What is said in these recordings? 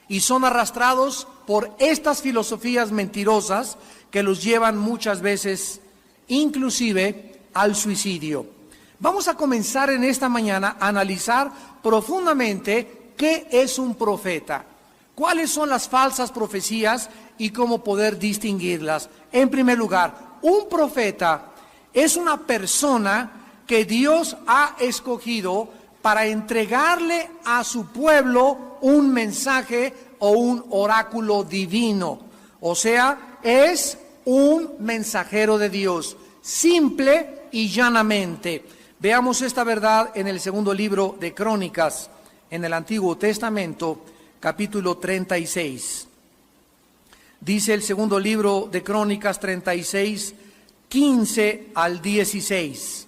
y son arrastrados por estas filosofías mentirosas que los llevan muchas veces inclusive al suicidio. Vamos a comenzar en esta mañana a analizar profundamente qué es un profeta, cuáles son las falsas profecías y cómo poder distinguirlas. En primer lugar, un profeta es una persona que Dios ha escogido para entregarle a su pueblo un mensaje o un oráculo divino. O sea, es un mensajero de Dios, simple y llanamente. Veamos esta verdad en el segundo libro de Crónicas, en el Antiguo Testamento, capítulo 36. Dice el segundo libro de Crónicas 36, 15 al 16.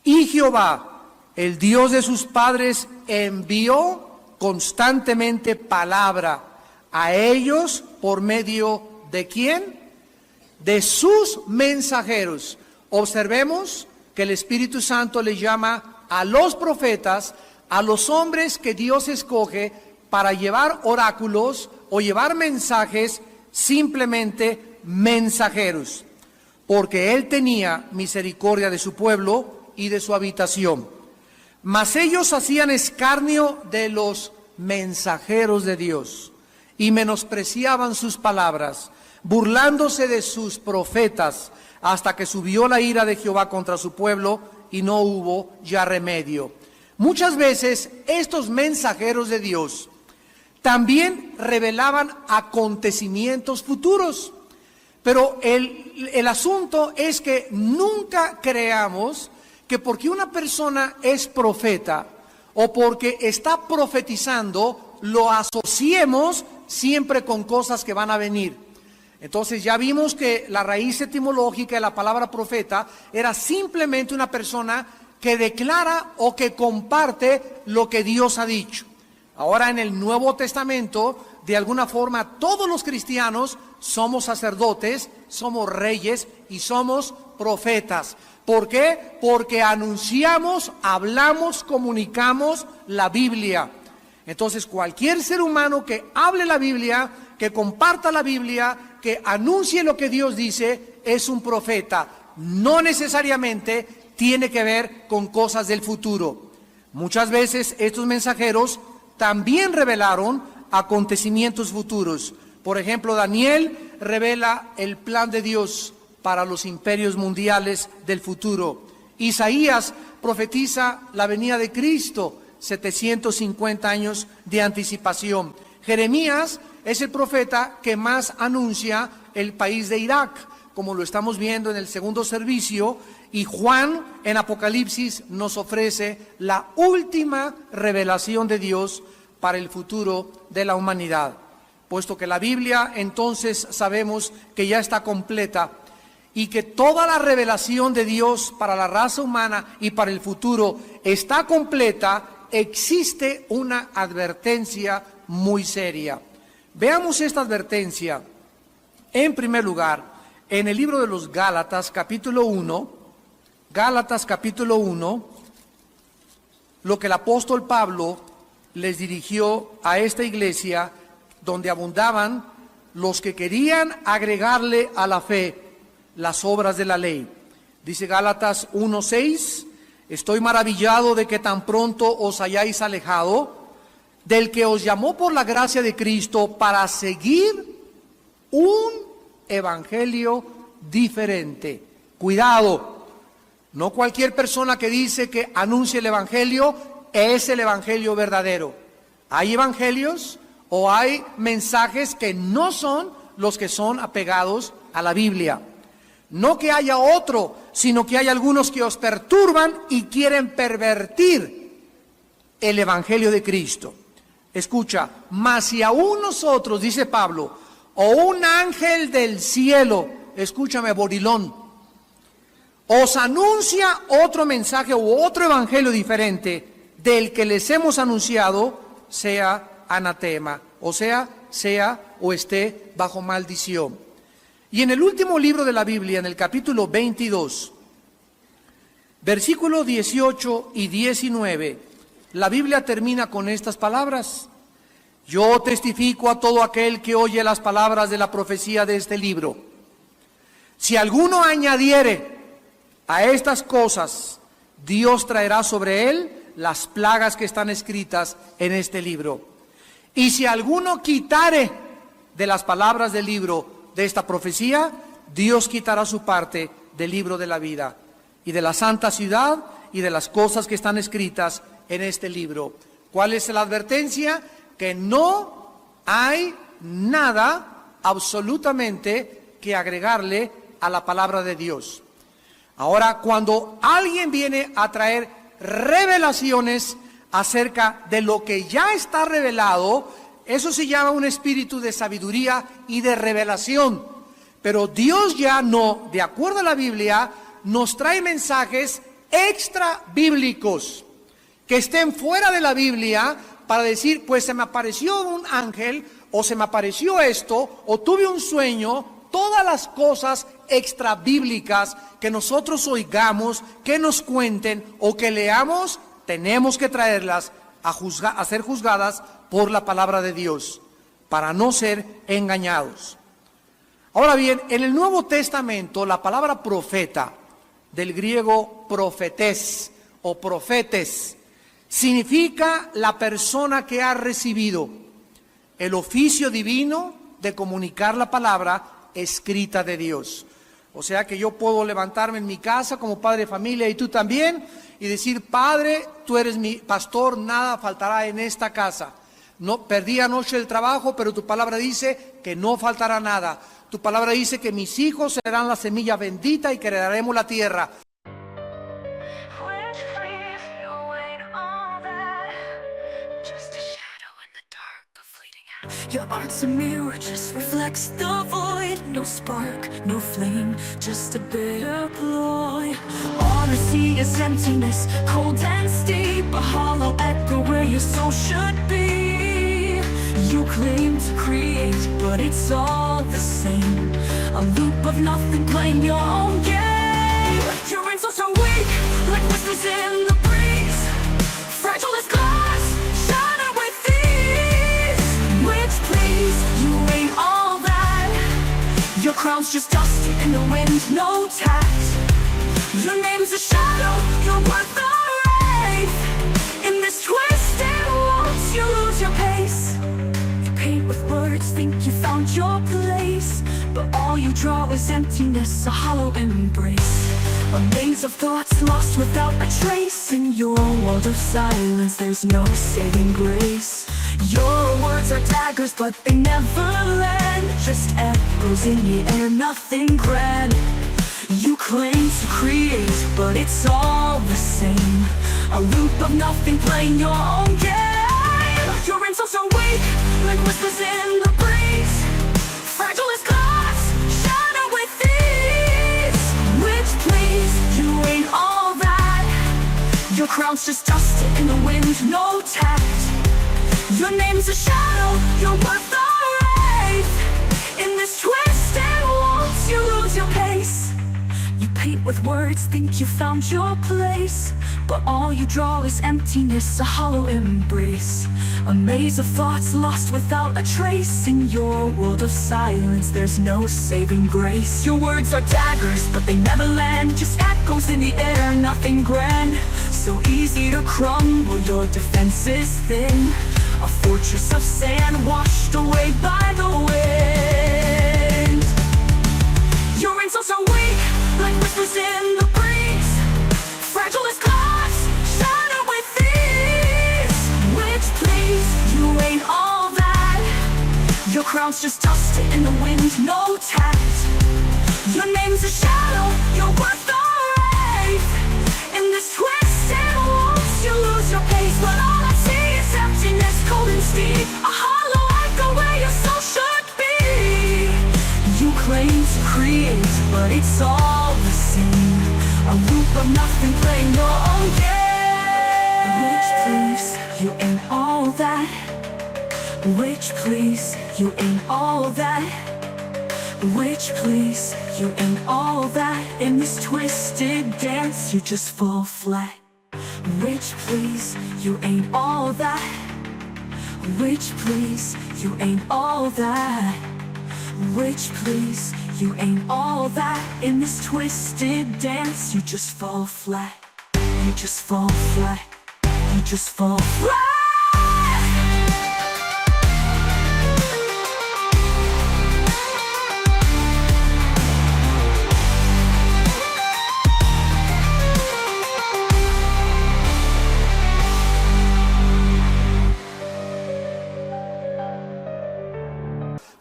Y Jehová, el Dios de sus padres, envió constantemente palabra a ellos por medio de ¿quién? De sus mensajeros. Observemos que el Espíritu Santo le llama a los profetas, a los hombres que Dios escoge para llevar oráculos o llevar mensajes, simplemente mensajeros, porque Él tenía misericordia de su pueblo y de su habitación. Mas ellos hacían escarnio de los mensajeros de Dios y menospreciaban sus palabras, burlándose de sus profetas, hasta que subió la ira de Jehová contra su pueblo y no hubo ya remedio. Muchas veces estos mensajeros de Dios también revelaban acontecimientos futuros, pero el asunto es que nunca creamos que porque una persona es profeta o porque está profetizando, lo asociemos siempre con cosas que van a venir. Entonces ya vimos que la raíz etimológica de la palabra profeta era simplemente una persona que declara o que comparte lo que Dios ha dicho. Ahora en el Nuevo Testamento, de alguna forma, todos los cristianos somos sacerdotes, somos reyes y somos profetas. ¿Por qué? Porque anunciamos, hablamos, comunicamos la Biblia. Entonces cualquier ser humano que hable la Biblia, que comparta la Biblia, que anuncie lo que Dios dice, es un profeta. No necesariamente tiene que ver con cosas del futuro. Muchas veces estos mensajeros también revelaron acontecimientos futuros. Por ejemplo, Daniel revela el plan de Dios para los imperios mundiales del futuro. Isaías profetiza la venida de Cristo, 750 años de anticipación. Jeremías es el profeta que más anuncia el país de Irak, como lo estamos viendo en el segundo servicio, y Juan en Apocalipsis nos ofrece la última revelación de Dios para el futuro de la humanidad. Puesto que la Biblia entonces sabemos que ya está completa y que toda la revelación de Dios para la raza humana y para el futuro está completa, existe una advertencia muy seria. Veamos esta advertencia. En primer lugar, en el libro de los Gálatas, capítulo 1, lo que el apóstol Pablo les dirigió a esta iglesia, donde abundaban los que querían agregarle a la fe las obras de la ley. Dice Gálatas 1:6, estoy maravillado de que tan pronto os hayáis alejado del que os llamó por la gracia de Cristo para seguir un evangelio diferente. Cuidado, no cualquier persona que dice que anuncia el evangelio es el evangelio verdadero. Hay evangelios o hay mensajes que no son los que son apegados a la Biblia. No que haya otro, sino que hay algunos que os perturban y quieren pervertir el evangelio de Cristo. Escucha, mas si aún nosotros, dice Pablo, o un ángel del cielo, escúchame, Borilón, os anuncia otro mensaje u otro evangelio diferente del que les hemos anunciado, sea anatema, o sea o esté bajo maldición. Y en el último libro de la Biblia, en el capítulo 22, versículos 18 y 19, la Biblia termina con estas palabras: Yo testifico a todo aquel que oye las palabras de la profecía de este libro. Si alguno añadiere a estas cosas, Dios traerá sobre él las plagas que están escritas en este libro. Y si alguno quitare de las palabras del libro de esta profecía, Dios quitará su parte del libro de la vida y de la santa ciudad y de las cosas que están escritas en este libro. ¿Cuál es la advertencia? Que no hay nada absolutamente que agregarle a la palabra de Dios. Ahora, cuando alguien viene a traer revelaciones acerca de lo que ya está revelado, eso se llama un espíritu de sabiduría y de revelación. Pero Dios ya no, de acuerdo a la Biblia, nos trae mensajes extra bíblicos que estén fuera de la Biblia para decir, pues se me apareció un ángel, o se me apareció esto, o tuve un sueño. Todas las cosas extra bíblicas que nosotros oigamos, que nos cuenten o que leamos, tenemos que traerlas a ser juzgadas por la palabra de Dios, para no ser engañados. Ahora bien, en el Nuevo Testamento, la palabra profeta, del griego profetés o profetes, significa la persona que ha recibido el oficio divino de comunicar la palabra escrita de Dios. O sea que yo puedo levantarme en mi casa como padre de familia y tú también y decir, Padre, tú eres mi pastor, nada faltará en esta casa. No perdí anoche el trabajo, pero tu palabra dice que no faltará nada. Tu palabra dice que mis hijos serán la semilla bendita y que heredaremos la tierra. Your art's a mirror, just reflects the void. No spark, no flame, just a bitter ploy. All I see is emptiness, cold and steep. A hollow echo where your soul should be. You claim to create, but it's all the same. A loop of nothing playing your own game. Your insults so weak, like whispers in the breeze. Fragile as glass, shattered with ease. Which please, you ain't all that. Your crown's just dust in the wind, no tact. Your name's a shadow, you're worth the wraith. In this twisted waltz, you lose your pace. You paint with words, think you found your place, but all you draw is emptiness, a hollow embrace. A maze of thoughts lost without a trace. In your world of silence, there's no saving grace. Your words are daggers, but they never land. Just echoes in the air, nothing grand. You claim to create, but it's all the same. A loop of nothing playing your own game. Your insults are weak, like whispers in the breeze. Fragile as glass, shattered with ease. Which please, you ain't all that. Your crown's just dust in the wind, no tact. Your name's a shadow, you're worth the wraith. In this twisted waltz, you lose your pace. You paint with words, think you found your place, but all you draw is emptiness, a hollow embrace. A maze of thoughts lost without a trace. In your world of silence, there's no saving grace. Your words are daggers, but they never land. Just echoes in the air, nothing grand. So easy to crumble, your defense is thin. A fortress of sand washed away by the wind. Your insults are weak, like whispers in the breeze. Fragile as glass, shattered with ease. Which please, you ain't all that. Your crown's just dust in the wind, no tact. Your name's a shadow, you're worth the wraith. In this twisted waltz, you lose your pace, but all I see is emptiness, cold and steep. A hollow echo where your soul should be. You claim to create, but it's all the same. A loop of nothing playing your own game. Which please, you ain't all that. Which please, you ain't all that. Which please, you ain't all that. In this twisted dance, you just fall flat. Which please, you ain't all that. Which please, you ain't all that. Which please, you ain't all that. In this twisted dance, you just fall flat. You just fall flat. You just fall flat.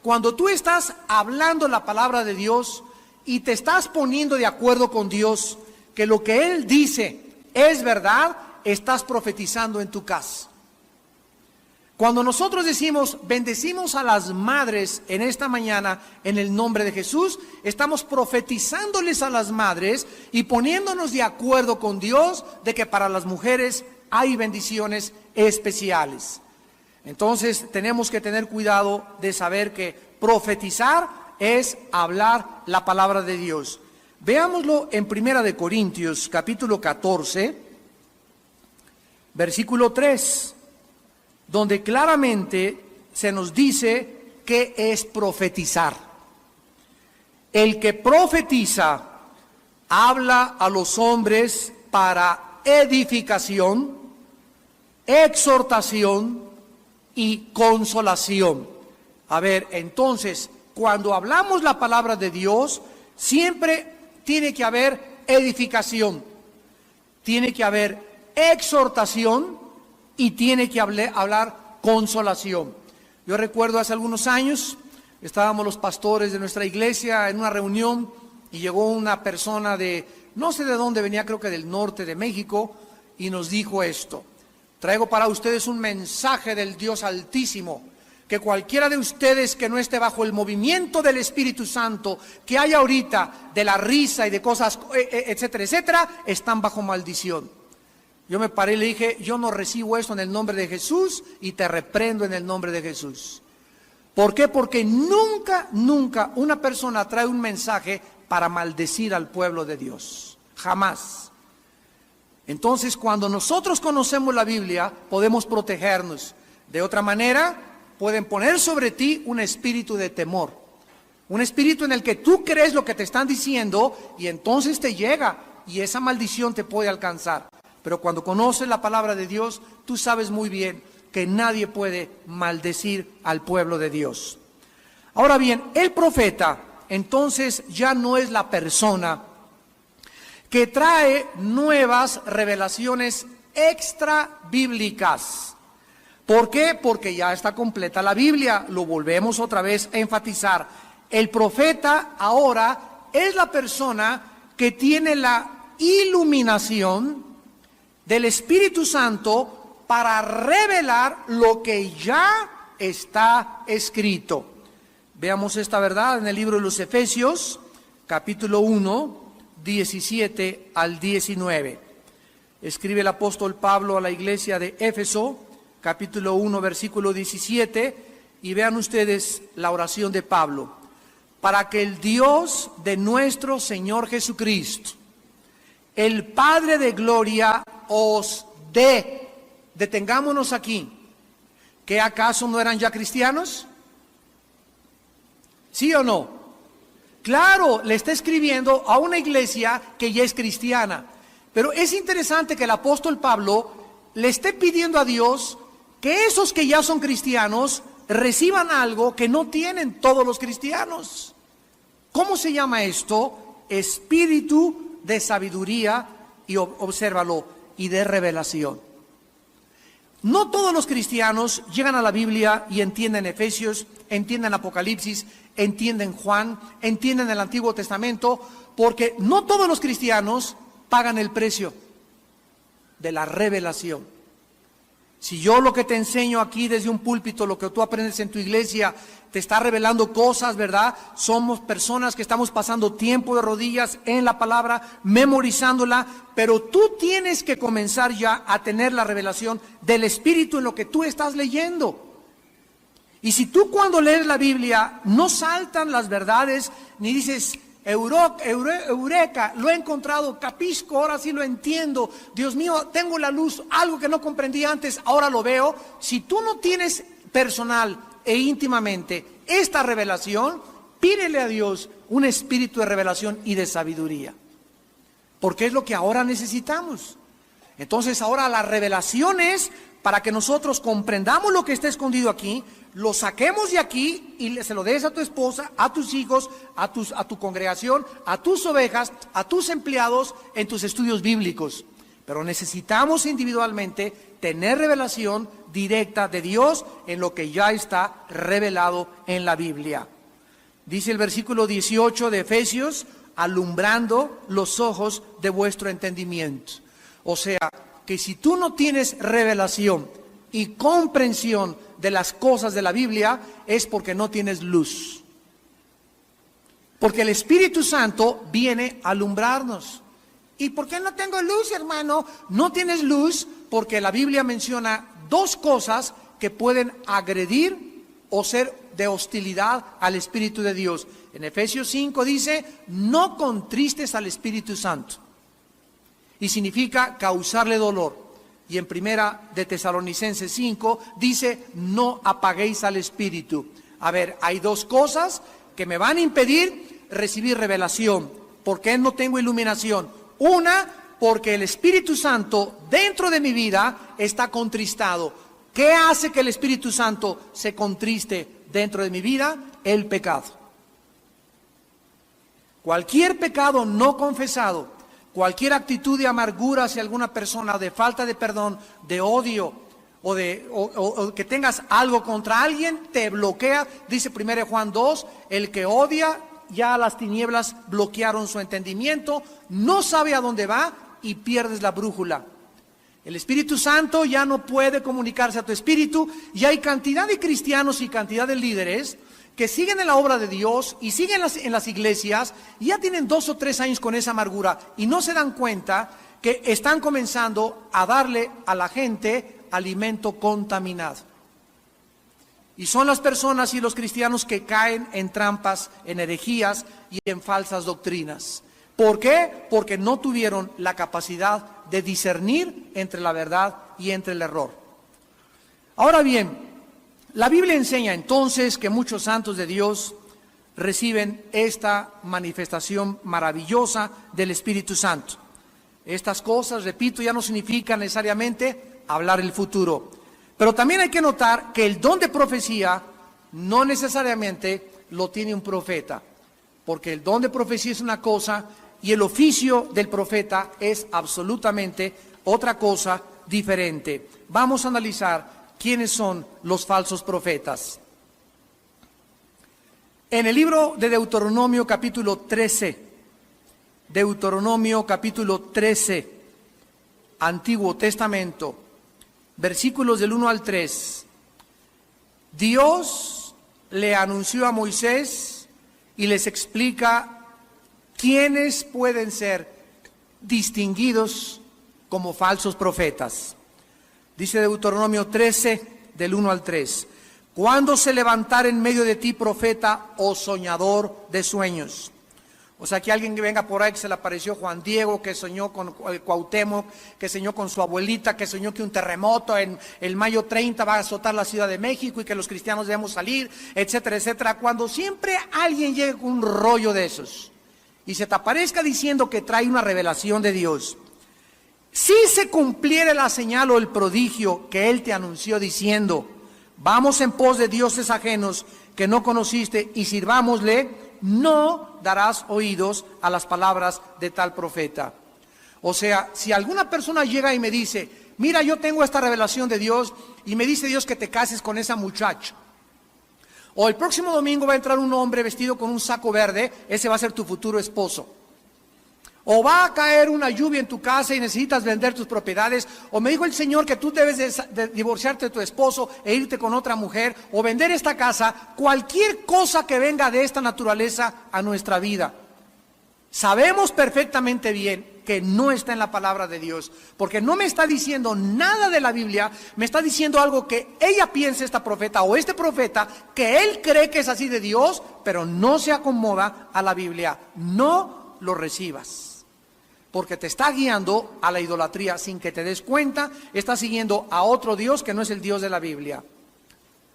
Cuando tú estás hablando la palabra de Dios y te estás poniendo de acuerdo con Dios que lo que Él dice es verdad, estás profetizando en tu casa. Cuando nosotros decimos, bendecimos a las madres en esta mañana en el nombre de Jesús, estamos profetizándoles a las madres y poniéndonos de acuerdo con Dios de que para las mujeres hay bendiciones especiales. Entonces tenemos que tener cuidado de saber que profetizar es hablar la palabra de Dios. Veámoslo en 1 Corintios capítulo 14, versículo 3, donde claramente se nos dice qué es profetizar. El que profetiza habla a los hombres para edificación, exhortación y consolación. A ver, entonces, cuando hablamos la palabra de Dios, siempre tiene que haber edificación, tiene que haber exhortación y tiene que hablar consolación. Yo recuerdo hace algunos años, estábamos los pastores de nuestra iglesia en una reunión y llegó una persona de, no sé de dónde venía, creo que del norte de México, y nos dijo esto: traigo para ustedes un mensaje del Dios Altísimo, que cualquiera de ustedes que no esté bajo el movimiento del Espíritu Santo que hay ahorita, de la risa y de cosas, etcétera, etcétera, están bajo maldición. Yo me paré y le dije, yo no recibo esto en el nombre de Jesús y te reprendo en el nombre de Jesús. ¿Por qué? Porque nunca una persona trae un mensaje para maldecir al pueblo de Dios. Jamás. Entonces, cuando nosotros conocemos la Biblia, podemos protegernos. De otra manera, pueden poner sobre ti un espíritu de temor. Un espíritu en el que tú crees lo que te están diciendo y entonces te llega y esa maldición te puede alcanzar. Pero cuando conoces la palabra de Dios, tú sabes muy bien que nadie puede maldecir al pueblo de Dios. Ahora bien, el profeta entonces ya no es la persona que trae nuevas revelaciones extra bíblicas. ¿Por qué? Porque ya está completa la Biblia. Lo volvemos otra vez a enfatizar. El profeta ahora es la persona que tiene la iluminación del Espíritu Santo para revelar lo que ya está escrito. Veamos esta verdad en el libro de los Efesios, capítulo 1, 17 al 19. Escribe el apóstol Pablo a la iglesia de Éfeso, capítulo 1, versículo 17, y vean ustedes la oración de Pablo. Para que el Dios de nuestro Señor Jesucristo, el Padre de gloria, os dé. Detengámonos aquí. ¿Que acaso no eran ya cristianos? ¿Sí o no? Claro, le está escribiendo a una iglesia que ya es cristiana. Pero es interesante que el apóstol Pablo le esté pidiendo a Dios que esos que ya son cristianos reciban algo que no tienen todos los cristianos. ¿Cómo se llama esto? Espíritu de sabiduría y obsérvalo, y de revelación. No todos los cristianos llegan a la Biblia y entienden Efesios, entienden Apocalipsis, entienden Juan, entienden el Antiguo Testamento, porque no todos los cristianos pagan el precio de la revelación. Si yo lo que te enseño aquí desde un púlpito, lo que tú aprendes en tu iglesia, te está revelando cosas, ¿verdad? Somos personas que estamos pasando tiempo de rodillas en la palabra, memorizándola, pero tú tienes que comenzar ya a tener la revelación del Espíritu en lo que tú estás leyendo. Y si tú cuando lees la Biblia no saltan las verdades, ni dices, eureka, lo he encontrado, capisco, ahora sí lo entiendo, Dios mío, tengo la luz, algo que no comprendí antes, ahora lo veo. Si tú no tienes personal e íntimamente esta revelación, pídele a Dios un espíritu de revelación y de sabiduría, porque es lo que ahora necesitamos. Entonces ahora la revelación es para que nosotros comprendamos lo que está escondido aquí, lo saquemos de aquí y se lo des a tu esposa, a tus hijos, a tu congregación, a tus ovejas, a tus empleados en tus estudios bíblicos. Pero necesitamos individualmente tener revelación directa de Dios en lo que ya está revelado en la Biblia. Dice el versículo 18 de Efesios, alumbrando los ojos de vuestro entendimiento. O sea, que si tú no tienes revelación y comprensión de las cosas de la Biblia, es porque no tienes luz. Porque el Espíritu Santo viene a alumbrarnos. ¿Y por qué no tengo luz, hermano? No tienes luz porque la Biblia menciona dos cosas que pueden agredir o ser de hostilidad al Espíritu de Dios. En Efesios 5 dice, no contristes al Espíritu Santo. Y significa causarle dolor. Y en primera de Tesalonicenses 5 dice, no apaguéis al Espíritu. A ver, hay dos cosas que me van a impedir recibir revelación. ¿Por qué no tengo iluminación? Una, porque el Espíritu Santo dentro de mi vida está contristado. ¿Qué hace que el Espíritu Santo se contriste dentro de mi vida? El pecado. Cualquier pecado no confesado, cualquier actitud de amargura hacia alguna persona, de falta de perdón, de odio, o que tengas algo contra alguien, te bloquea. Dice 1 Juan 2, el que odia, ya las tinieblas bloquearon su entendimiento, no sabe a dónde va y pierdes la brújula. El Espíritu Santo ya no puede comunicarse a tu espíritu, y hay cantidad de cristianos y cantidad de líderes que siguen en la obra de Dios y siguen en las iglesias y ya tienen 2 o 3 años con esa amargura y no se dan cuenta que están comenzando a darle a la gente alimento contaminado. Y son las personas y los cristianos que caen en trampas, en herejías y en falsas doctrinas. ¿Por qué? Porque no tuvieron la capacidad de discernir entre la verdad y entre el error. Ahora bien, la Biblia enseña entonces que muchos santos de Dios reciben esta manifestación maravillosa del Espíritu Santo. Estas cosas, repito, ya no significan necesariamente hablar el futuro. Pero también hay que notar que el don de profecía no necesariamente lo tiene un profeta, porque el don de profecía es una cosa y el oficio del profeta es absolutamente otra cosa diferente. Vamos a analizar quiénes son los falsos profetas. En el libro de Deuteronomio capítulo 13, Antiguo Testamento, versículos del 1 al 3, Dios le anunció a Moisés y les explica quiénes pueden ser distinguidos como falsos profetas. Dice Deuteronomio 13, del 1 al 3. Cuando se levantare en medio de ti profeta o soñador de sueños. O sea, que alguien que venga por ahí que se le apareció Juan Diego, que soñó con Cuauhtémoc, que soñó con su abuelita, que soñó que un terremoto en el mayo 30 va a azotar la Ciudad de México y que los cristianos debemos salir, etcétera, etcétera. Cuando siempre alguien llegue con un rollo de esos y se te aparezca diciendo que trae una revelación de Dios, si se cumpliera la señal o el prodigio que él te anunció diciendo, vamos en pos de dioses ajenos que no conociste y sirvámosle, no darás oídos a las palabras de tal profeta. O sea, si alguna persona llega y me dice, mira, yo tengo esta revelación de Dios y me dice Dios que te cases con esa muchacha, o el próximo domingo va a entrar un hombre vestido con un saco verde, ese va a ser tu futuro esposo. O va a caer una lluvia en tu casa y necesitas vender tus propiedades. O me dijo el Señor que tú debes de divorciarte de tu esposo e irte con otra mujer. O vender esta casa. Cualquier cosa que venga de esta naturaleza a nuestra vida. Sabemos perfectamente bien que no está en la palabra de Dios. Porque no me está diciendo nada de la Biblia. Me está diciendo algo que ella piensa, esta profeta o este profeta, que él cree que es así de Dios, pero no se acomoda a la Biblia. No lo recibas. Porque te está guiando a la idolatría sin que te des cuenta, está siguiendo a otro Dios que no es el Dios de la Biblia.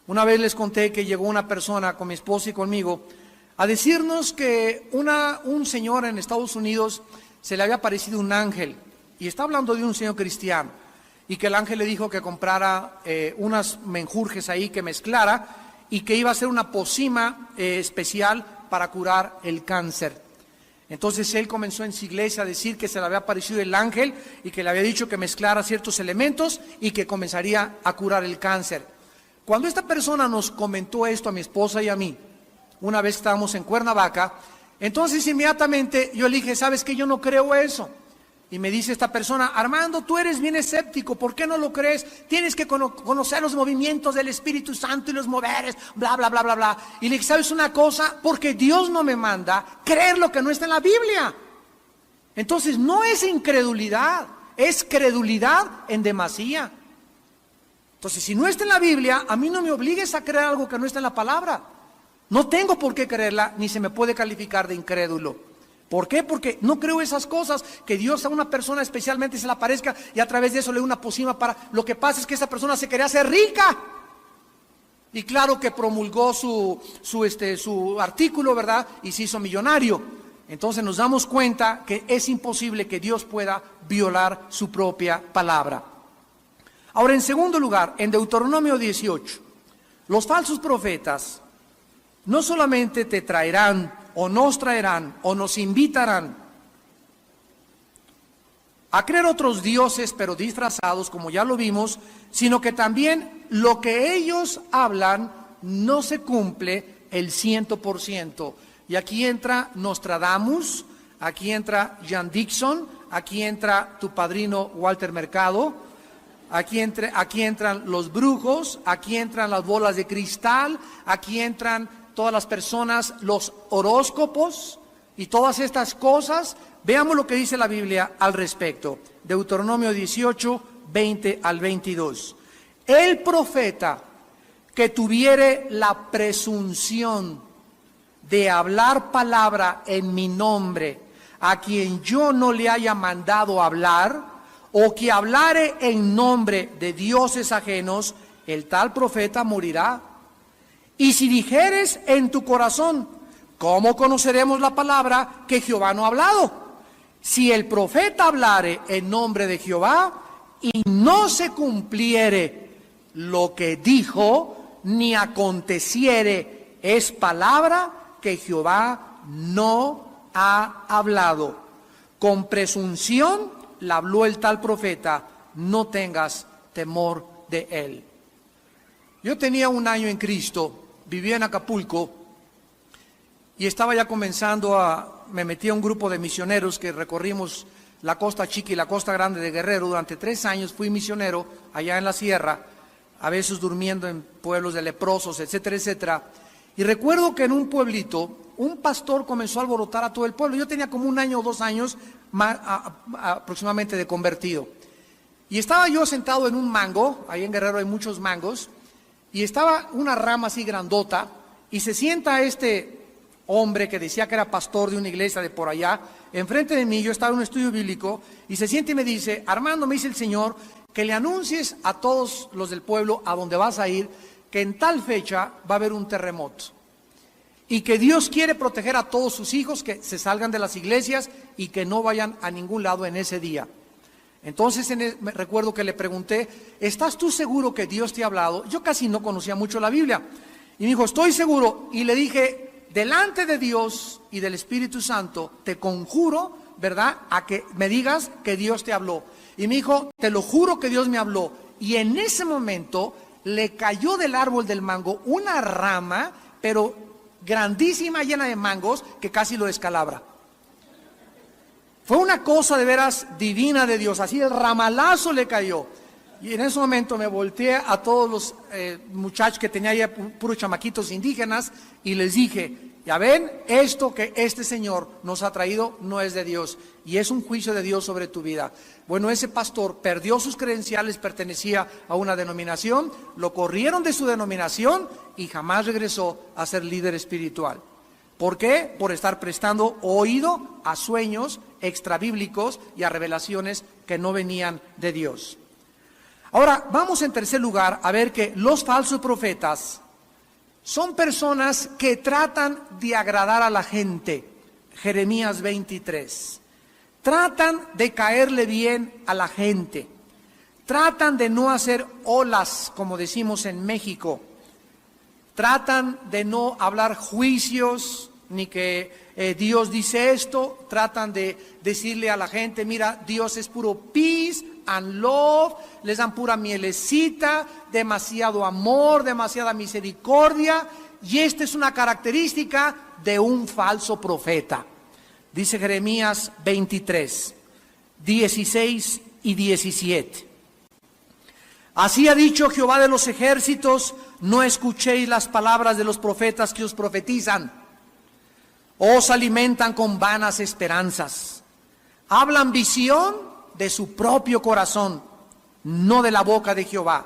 Una vez les conté que llegó una persona con mi esposa y conmigo a decirnos que un señor en Estados Unidos se le había aparecido un ángel, y está hablando de un señor cristiano, y que el ángel le dijo que comprara unas menjurjes ahí, que mezclara, y que iba a hacer una pócima especial para curar el cáncer. Entonces él comenzó en su iglesia a decir que se le había aparecido el ángel y que le había dicho que mezclara ciertos elementos y que comenzaría a curar el cáncer. Cuando esta persona nos comentó esto a mi esposa y a mí, una vez que estábamos en Cuernavaca, entonces inmediatamente yo le dije, ¿sabes qué? Yo no creo eso. Y me dice esta persona, Armando, tú eres bien escéptico, ¿por qué no lo crees? Tienes que conocer los movimientos del Espíritu Santo y los moveres, bla, bla, bla, bla, bla. Y le dije, ¿sabes una cosa? Porque Dios no me manda creer lo que no está en la Biblia. Entonces no es incredulidad, es credulidad en demasía. Entonces si no está en la Biblia, a mí no me obligues a creer algo que no está en la palabra. No tengo por qué creerla, ni se me puede calificar de incrédulo. ¿Por qué? Porque no creo esas cosas, que Dios a una persona especialmente se le aparezca y a través de eso le dé una pócima para... Lo que pasa es que esa persona se quería hacer rica. Y claro que promulgó su artículo, ¿verdad? Y se hizo millonario. Entonces nos damos cuenta que es imposible que Dios pueda violar su propia palabra. Ahora, en segundo lugar, en Deuteronomio 18, los falsos profetas no solamente te traerán o nos traerán o nos invitarán a creer otros dioses pero disfrazados, como ya lo vimos, sino que también lo que ellos hablan no se cumple el 100%. Y aquí entra Nostradamus, aquí entra Jan Dixon, aquí entra tu padrino Walter Mercado, aquí entran los brujos, aquí entran las bolas de cristal, aquí entran todas las personas, los horóscopos y todas estas cosas. Veamos lo que dice la Biblia al respecto. Deuteronomio 18, 20 al 22. El profeta que tuviere la presunción de hablar palabra en mi nombre, a quien yo no le haya mandado hablar, o que hablare en nombre de dioses ajenos, el tal profeta morirá. Y si dijeres en tu corazón, ¿cómo conoceremos la palabra que Jehová no ha hablado? Si el profeta hablare en nombre de Jehová y no se cumpliere lo que dijo, ni aconteciere, es palabra que Jehová no ha hablado. Con presunción la habló el tal profeta, no tengas temor de él. Yo tenía 1 año en Cristo, vivía en Acapulco y estaba ya comenzando me metí a un grupo de misioneros que recorrimos la Costa Chica y la Costa Grande de Guerrero. Durante 3 años fui misionero allá en la sierra, a veces durmiendo en pueblos de leprosos, etcétera, etcétera. Y recuerdo que en un pueblito, un pastor comenzó a alborotar a todo el pueblo. Yo tenía como 1 año o 2 años aproximadamente de convertido. Y estaba yo sentado en un mango, ahí en Guerrero hay muchos mangos, y estaba una rama así grandota, y se sienta este hombre que decía que era pastor de una iglesia de por allá, enfrente de mí. Yo estaba en un estudio bíblico, y se siente y me dice, Armando, me dice el Señor, que le anuncies a todos los del pueblo a donde vas a ir, que en tal fecha va a haber un terremoto, y que Dios quiere proteger a todos sus hijos, que se salgan de las iglesias y que no vayan a ningún lado en ese día. Entonces me recuerdo que le pregunté, ¿estás tú seguro que Dios te ha hablado? Yo casi no conocía mucho la Biblia. Y me dijo, estoy seguro. Y le dije, delante de Dios y del Espíritu Santo, te conjuro, ¿verdad?, a que me digas que Dios te habló. Y me dijo, te lo juro que Dios me habló. Y en ese momento le cayó del árbol del mango una rama, pero grandísima, llena de mangos, que casi lo descalabra. Fue una cosa de veras divina de Dios, así el ramalazo le cayó. Y en ese momento me volteé a todos los muchachos que tenía ahí, puros chamaquitos indígenas, y les dije, ya ven, esto que este Señor nos ha traído no es de Dios, y es un juicio de Dios sobre tu vida. Bueno, ese pastor perdió sus credenciales, pertenecía a una denominación, lo corrieron de su denominación y jamás regresó a ser líder espiritual. ¿Por qué? Por estar prestando oído a sueños extrabíblicos y a revelaciones que no venían de Dios. Ahora, vamos en tercer lugar a ver que los falsos profetas son personas que tratan de agradar a la gente. Jeremías 23. Tratan de caerle bien a la gente. Tratan de no hacer olas, como decimos en México. Tratan de no hablar juicios, ni que Dios dice esto. Tratan de decirle a la gente, mira, Dios es puro peace and love. Les dan pura mielecita, demasiado amor, demasiada misericordia. Y esta es una característica de un falso profeta. Dice Jeremías 23, 16 y 17. Así ha dicho Jehová de los ejércitos, no escuchéis las palabras de los profetas que os profetizan. Os alimentan con vanas esperanzas. Hablan visión de su propio corazón, no de la boca de Jehová.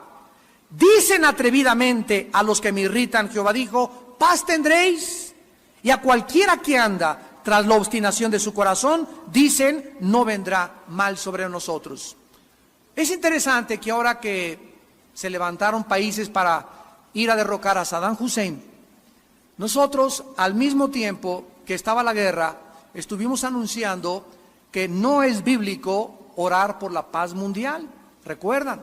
Dicen atrevidamente a los que me irritan, Jehová dijo, paz tendréis. Y a cualquiera que anda tras la obstinación de su corazón, dicen, no vendrá mal sobre nosotros. Es interesante que ahora que se levantaron países para ir a derrocar a Saddam Hussein, nosotros al mismo tiempo que estaba la guerra, estuvimos anunciando que no es bíblico orar por la paz mundial, ¿recuerdan?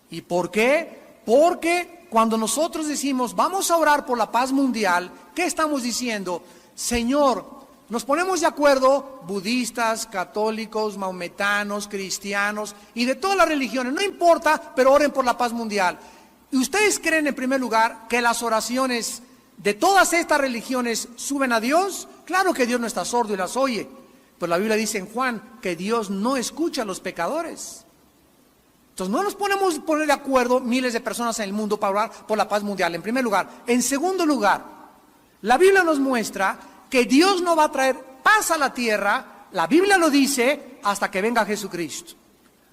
¿Y por qué? Porque cuando nosotros decimos, vamos a orar por la paz mundial, ¿qué estamos diciendo? Señor, nos ponemos de acuerdo, budistas, católicos, maometanos, cristianos y de todas las religiones, no importa, pero oren por la paz mundial. ¿Y ustedes creen en primer lugar que las oraciones de todas estas religiones suben a Dios? Claro que Dios no está sordo y las oye, pero la Biblia dice en Juan que Dios no escucha a los pecadores. Entonces no nos ponemos a poner de acuerdo miles de personas en el mundo para orar por la paz mundial, en primer lugar. En segundo lugar, la Biblia nos muestra que Dios no va a traer paz a la tierra, la Biblia lo dice, hasta que venga Jesucristo.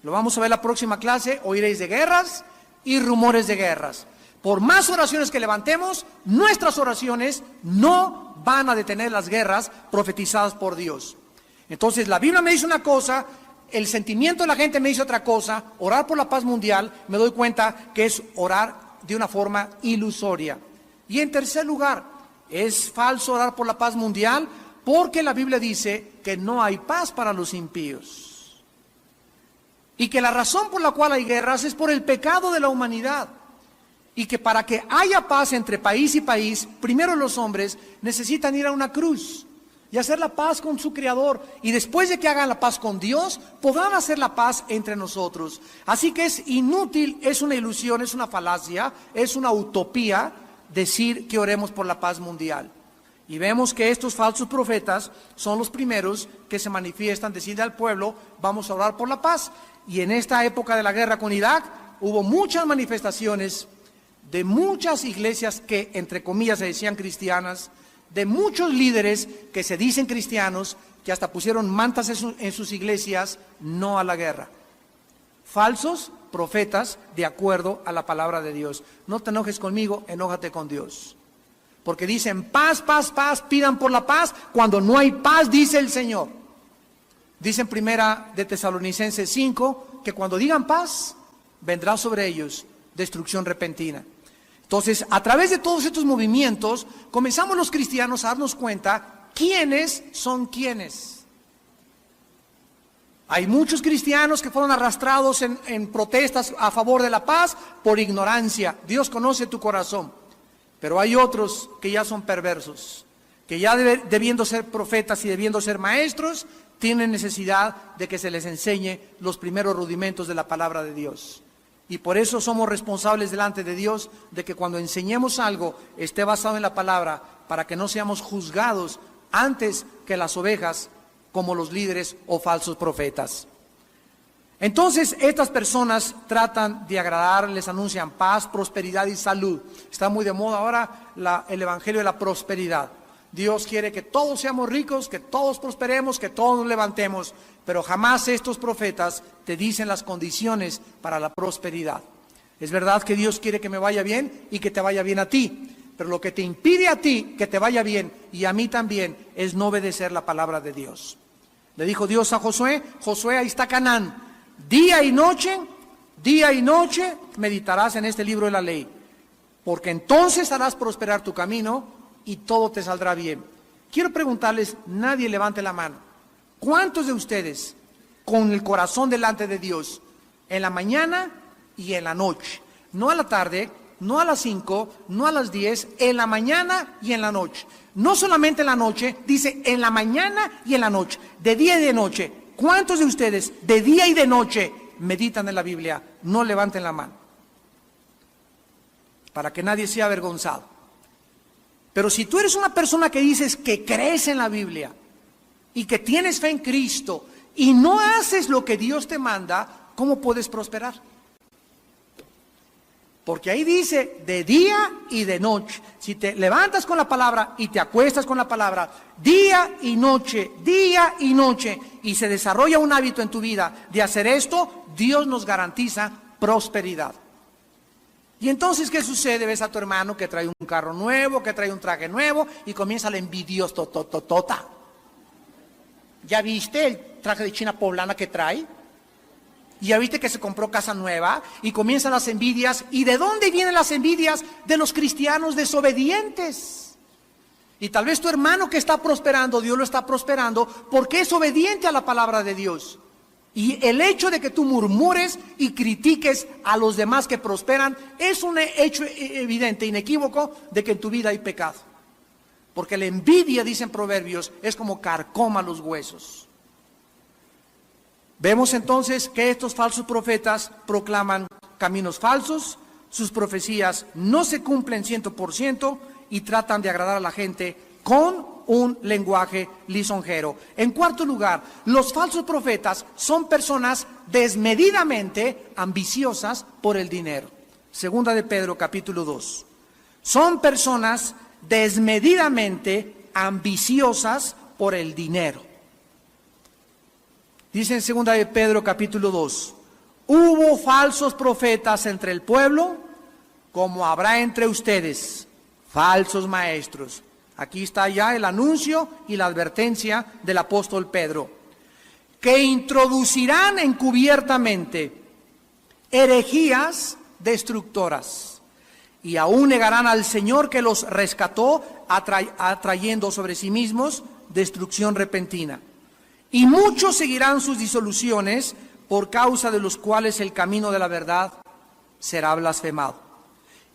Lo vamos a ver la próxima clase, oiréis de guerras y rumores de guerras. Por más oraciones que levantemos, nuestras oraciones no van a detener las guerras profetizadas por Dios. Entonces la Biblia me dice una cosa, el sentimiento de la gente me dice otra cosa. Orar por la paz mundial, me doy cuenta que es orar de una forma ilusoria. Y en tercer lugar, es falso orar por la paz mundial porque la Biblia dice que no hay paz para los impíos. Y que la razón por la cual hay guerras es por el pecado de la humanidad. Y que para que haya paz entre país y país, primero los hombres necesitan ir a una cruz y hacer la paz con su Creador. Y después de que hagan la paz con Dios, podrán hacer la paz entre nosotros. Así que es inútil, es una ilusión, es una falacia, es una utopía decir que oremos por la paz mundial. Y vemos que estos falsos profetas son los primeros que se manifiestan, decirle al pueblo, vamos a orar por la paz. Y en esta época de la guerra con Irak, hubo muchas manifestaciones de muchas iglesias que, entre comillas, se decían cristianas, de muchos líderes que se dicen cristianos, que hasta pusieron mantas en sus iglesias, no a la guerra. Falsos profetas de acuerdo a la palabra de Dios. No te enojes conmigo, enójate con Dios. Porque dicen paz, paz, paz, pidan por la paz, cuando no hay paz, dice el Señor. Dice en primera de Tesalonicenses 5, que cuando digan paz, vendrá sobre ellos destrucción repentina. Entonces, a través de todos estos movimientos, comenzamos los cristianos a darnos cuenta quiénes son quiénes. Hay muchos cristianos que fueron arrastrados en protestas a favor de la paz por ignorancia. Dios conoce tu corazón. Pero hay otros que ya son perversos, que ya debiendo ser profetas y debiendo ser maestros, tienen necesidad de que se les enseñe los primeros rudimentos de la palabra de Dios. Y por eso somos responsables delante de Dios de que cuando enseñemos algo esté basado en la palabra, para que no seamos juzgados antes que las ovejas como los líderes o falsos profetas. Entonces estas personas tratan de agradar, les anuncian paz, prosperidad y salud. Está muy de moda ahora el evangelio de la prosperidad. Dios quiere que todos seamos ricos, que todos prosperemos, que todos nos levantemos, pero jamás estos profetas te dicen las condiciones para la prosperidad. Es verdad que Dios quiere que me vaya bien y que te vaya bien a ti, pero lo que te impide a ti que te vaya bien y a mí también es no obedecer la palabra de Dios. Le dijo Dios a Josué, Josué, ahí está Canaán, día y noche Día y noche meditarás en este libro de la ley, porque entonces harás prosperar tu camino y todo te saldrá bien. Quiero preguntarles, nadie levante la mano. ¿Cuántos de ustedes, con el corazón delante de Dios, en la mañana y en la noche, no a la tarde, no a las 5, no a las 10, en la mañana y en la noche? No solamente en la noche, dice en la mañana y en la noche, de día y de noche. ¿Cuántos de ustedes de día y de noche meditan en la Biblia? No levanten la mano, para que nadie sea avergonzado. Pero si tú eres una persona que dices que crees en la Biblia y que tienes fe en Cristo y no haces lo que Dios te manda, ¿cómo puedes prosperar? Porque ahí dice de día y de noche. Si te levantas con la palabra y te acuestas con la palabra, día y noche, y se desarrolla un hábito en tu vida de hacer esto, Dios nos garantiza prosperidad. Y entonces, ¿qué sucede? Ves a tu hermano que trae un carro nuevo, que trae un traje nuevo, y comienza la envidiosototota. ¿Ya viste el traje de China poblana que trae? Y ya viste que se compró casa nueva, y comienzan las envidias. ¿Y de dónde vienen las envidias? De los cristianos desobedientes. Y tal vez tu hermano que está prosperando, Dios lo está prosperando porque es obediente a la palabra de Dios. Y el hecho de que tú murmures y critiques a los demás que prosperan es un hecho evidente, inequívoco, de que en tu vida hay pecado. Porque la envidia, dicen Proverbios, es como carcoma los huesos. Vemos entonces que estos falsos profetas proclaman caminos falsos, sus profecías no se cumplen 100% y tratan de agradar a la gente con un lenguaje lisonjero. En cuarto lugar, los falsos profetas son personas desmedidamente ambiciosas por el dinero. Segunda de Pedro, capítulo 2. Son personas desmedidamente ambiciosas por el dinero. Dice en segunda de Pedro, capítulo 2, hubo falsos profetas entre el pueblo, como habrá entre ustedes falsos maestros. Aquí está ya el anuncio y la advertencia del apóstol Pedro, que introducirán encubiertamente herejías destructoras y aún negarán al Señor que los rescató, atrayendo sobre sí mismos destrucción repentina. Y muchos seguirán sus disoluciones, por causa de los cuales el camino de la verdad será blasfemado.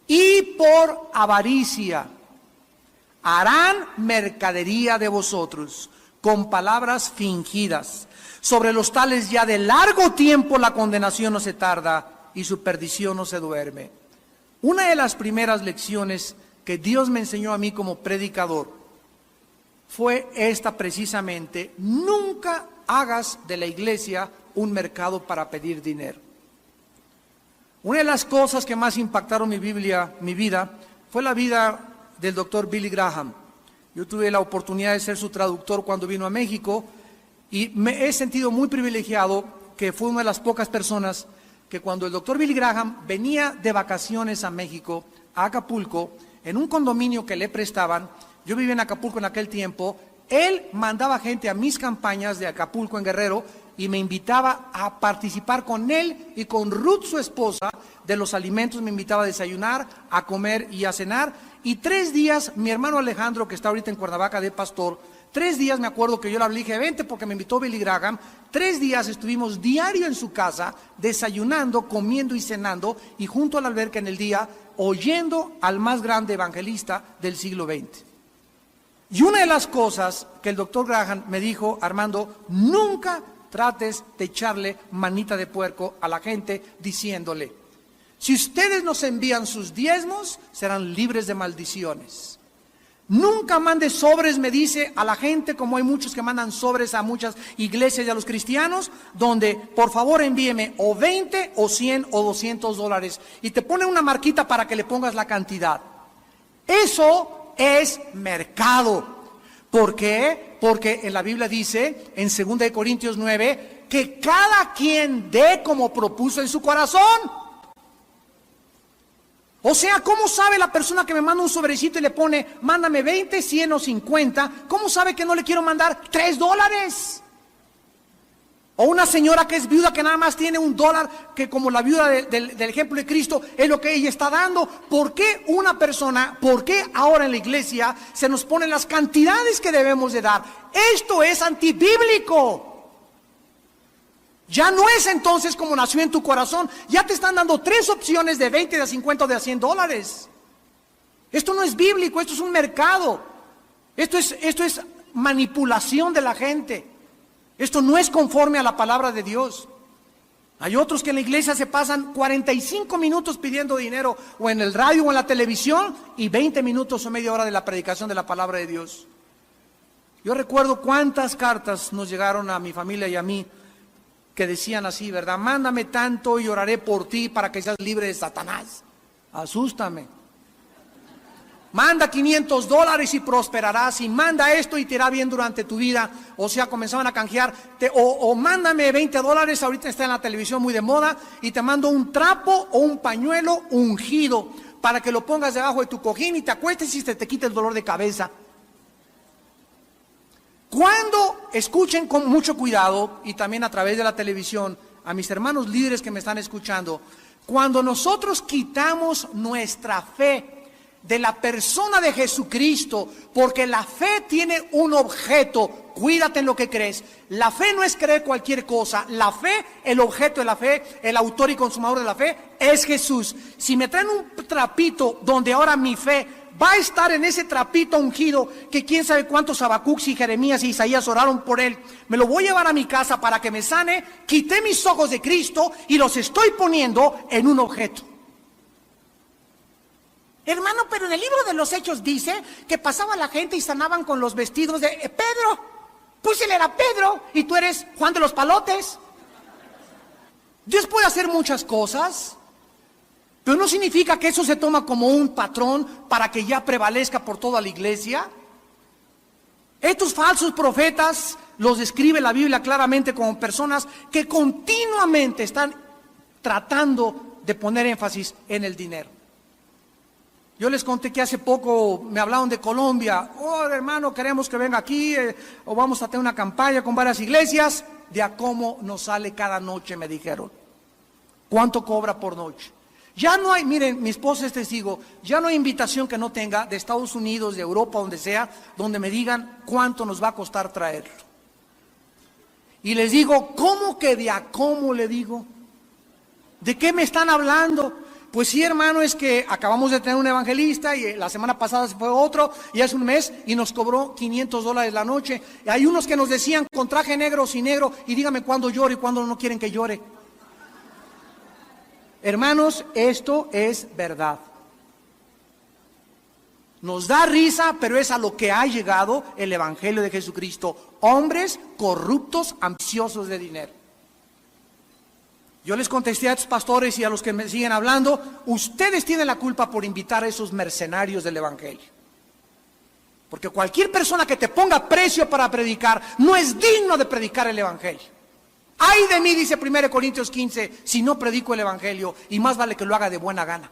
Y por avaricia harán mercadería de vosotros, con palabras fingidas. Sobre los tales ya de largo tiempo la condenación no se tarda, y su perdición no se duerme. Una de las primeras lecciones que Dios me enseñó a mí como predicador fue esta precisamente: nunca hagas de la iglesia un mercado para pedir dinero. Una de las cosas que más impactaron mi vida, fue la vida del doctor Billy Graham. Yo tuve la oportunidad de ser su traductor cuando vino a México, y me he sentido muy privilegiado que fue una de las pocas personas que cuando el doctor Billy Graham venía de vacaciones a México, a Acapulco, en un condominio que le prestaban, yo vivía en Acapulco en aquel tiempo, él mandaba gente a mis campañas de Acapulco en Guerrero y me invitaba a participar con él y con Ruth, su esposa, de los alimentos. Me invitaba a desayunar, a comer y a cenar. Y 3 días, mi hermano Alejandro, que está ahorita en Cuernavaca de pastor, 3 días me acuerdo que yo le dije, vente porque me invitó Billy Graham. 3 días estuvimos diario en su casa, desayunando, comiendo y cenando, y junto a la alberca en el día, oyendo al más grande evangelista del siglo XX. Y una de las cosas que el doctor Graham me dijo: Armando, nunca trates de echarle manita de puerco a la gente diciéndole: si ustedes nos envían sus diezmos, serán libres de maldiciones. Nunca mandes sobres, me dice, a la gente, como hay muchos que mandan sobres a muchas iglesias y a los cristianos, donde por favor envíeme o 20 o 100 o $200, y te pone una marquita para que le pongas la cantidad. Eso es mercado. ¿Por qué? Porque en la Biblia dice, en 2 Corintios 9, que cada quien dé como propuso en su corazón. O sea, ¿cómo sabe la persona que me manda un sobrecito y le pone, mándame 20, 100 o 50? ¿Cómo sabe que no le quiero mandar $3? O una señora que es viuda, que nada más tiene $1, que como la viuda del ejemplo de Cristo es lo que ella está dando. ¿Por qué una persona, por qué ahora en la iglesia se nos ponen las cantidades que debemos de dar? Esto es antibíblico. Ya no es entonces como nació en tu corazón. Ya te están dando 3 opciones de 20, de 50 o de $100. Esto no es bíblico, esto es un mercado. Esto es manipulación de la gente. Esto no es conforme a la palabra de Dios. Hay otros que en la iglesia se pasan 45 minutos pidiendo dinero, o en el radio o en la televisión, y 20 minutos o media hora de la predicación de la palabra de Dios. Yo recuerdo cuántas cartas nos llegaron a mi familia y a mí que decían así, ¿verdad? Mándame tanto y oraré por ti para que seas libre de Satanás. Asústame. Manda $500 y prosperarás, y manda esto y te irá bien durante tu vida. O sea, comenzaban a canjear, o mándame $20, ahorita está en la televisión muy de moda, y te mando un trapo o un pañuelo ungido para que lo pongas debajo de tu cojín y te acuestes y te quite el dolor de cabeza. Cuando escuchen con mucho cuidado, y también a través de la televisión, a mis hermanos líderes que me están escuchando, cuando nosotros quitamos nuestra fe de la persona de Jesucristo, porque la fe tiene un objeto, cuídate en lo que crees. La fe no es creer cualquier cosa. La fe, el objeto de la fe, el autor y consumador de la fe es Jesús. Si me traen un trapito donde ahora mi fe va a estar en ese trapito ungido, que quién sabe cuántos Habacuc y Jeremías y Isaías oraron por él, me lo voy a llevar a mi casa para que me sane. Quité mis ojos de Cristo y los estoy poniendo en un objeto. Hermano, pero en el libro de los Hechos dice que pasaba la gente y sanaban con los vestidos de Pedro. Pues él era Pedro y tú eres Juan de los Palotes. Dios puede hacer muchas cosas, pero no significa que eso se toma como un patrón para que ya prevalezca por toda la iglesia. Estos falsos profetas los describe la Biblia claramente como personas que continuamente están tratando de poner énfasis en el dinero. Yo les conté que hace poco me hablaron de Colombia. Oh, hermano, queremos que venga aquí, o vamos a tener una campaña con varias iglesias. De a cómo nos sale cada noche, me dijeron. ¿Cuánto cobra por noche? Ya no hay, miren, mi esposa es testigo, ya no hay invitación que no tenga de Estados Unidos, de Europa, donde sea, donde me digan cuánto nos va a costar traerlo. Y les digo, ¿cómo que de a cómo? Le digo, ¿de qué me están hablando? Pues sí, hermano, es que acabamos de tener un evangelista y la semana pasada se fue otro y hace un mes y nos cobró $500 la noche. Y hay unos que nos decían con traje negro o sin negro, y dígame cuándo lloro y cuándo no quieren que llore. Hermanos, esto es verdad. Nos da risa, pero es a lo que ha llegado el evangelio de Jesucristo. Hombres corruptos, ambiciosos de dinero. Yo les contesté a estos pastores y a los que me siguen hablando, ustedes tienen la culpa por invitar a esos mercenarios del evangelio. Porque cualquier persona que te ponga precio para predicar no es digno de predicar el evangelio. Ay de mí, dice 1 Corintios 15, si no predico el evangelio, y más vale que lo haga de buena gana.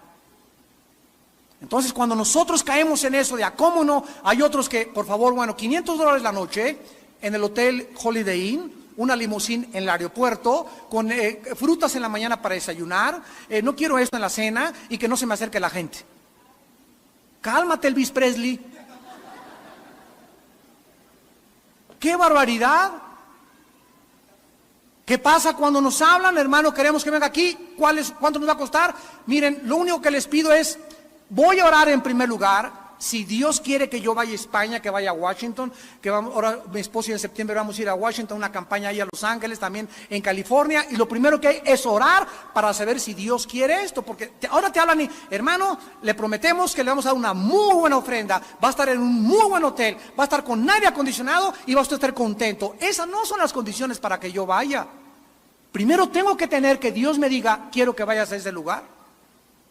Entonces, cuando nosotros caemos en eso de a cómo no, hay otros que, por favor, bueno, $500 la noche en el hotel Holiday Inn, una limusín en el aeropuerto, con frutas en la mañana para desayunar, no quiero esto en la cena, y que no se me acerque la gente. Cálmate, Elvis Presley. ¡Qué barbaridad! ¿Qué pasa cuando nos hablan, hermano? Queremos que venga aquí. ¿Cuánto nos va a costar? Miren, lo único que les pido es, voy a orar en primer lugar. Si Dios quiere que yo vaya a España, que vaya a Washington, que vamos, ahora mi esposo y en septiembre vamos a ir a Washington, una campaña ahí a Los Ángeles, también en California, y lo primero que hay es orar para saber si Dios quiere esto, porque ahora te hablan y, hermano, le prometemos que le vamos a dar una muy buena ofrenda, va a estar en un muy buen hotel, va a estar con aire acondicionado y va a usted estar contento. Esas no son las condiciones para que yo vaya. Primero tengo que tener que Dios me diga, quiero que vayas a ese lugar.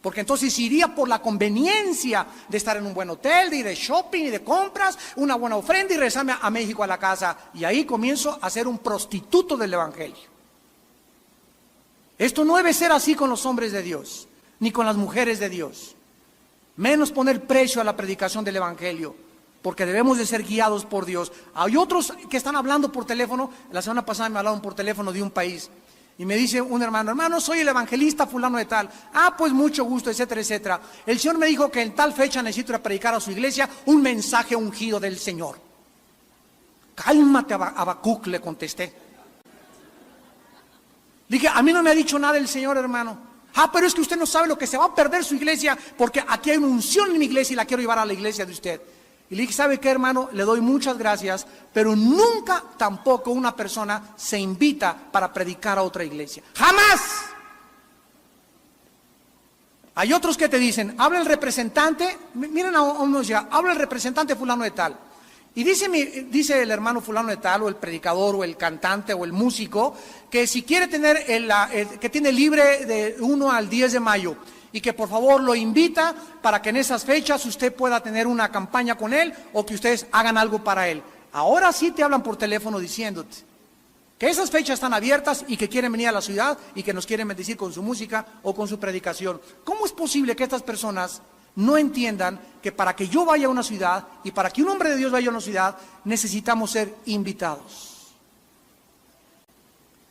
Porque entonces iría por la conveniencia de estar en un buen hotel, de ir de shopping y de compras, una buena ofrenda y regresarme a México a la casa. Y ahí comienzo a ser un prostituto del evangelio. Esto no debe ser así con los hombres de Dios, ni con las mujeres de Dios. Menos poner precio a la predicación del evangelio. porque debemos de ser guiados por Dios. Hay otros que están hablando por teléfono. La semana pasada me hablaron por teléfono de un país y me dice un hermano, soy el evangelista fulano de tal. Ah, pues mucho gusto, etcétera, etcétera. El Señor me dijo que en tal fecha necesito ir a predicar a su iglesia un mensaje ungido del Señor. Cálmate, Habacuc, le contesté. Dije, a mí no me ha dicho nada el Señor, hermano. Ah, pero es que usted no sabe lo que se va a perder su iglesia, porque aquí hay una unción en mi iglesia y la quiero llevar a la iglesia de usted. Y le dije, ¿sabe qué, hermano? Le doy muchas gracias, pero nunca tampoco una persona se invita para predicar a otra iglesia. ¡Jamás! Hay otros que te dicen, habla el representante, miren a unos ya, habla el representante fulano de tal. Y dice el hermano fulano de tal, o el predicador, o el cantante, o el músico, que si quiere tener, que tiene libre de 1 al 10 de mayo, y que por favor lo invita para que en esas fechas usted pueda tener una campaña con él, o que ustedes hagan algo para él. Ahora sí te hablan por teléfono diciéndote que esas fechas están abiertas y que quieren venir a la ciudad y que nos quieren bendecir con su música o con su predicación. ¿Cómo es posible que estas personas no entiendan que para que yo vaya a una ciudad y para que un hombre de Dios vaya a una ciudad necesitamos ser invitados?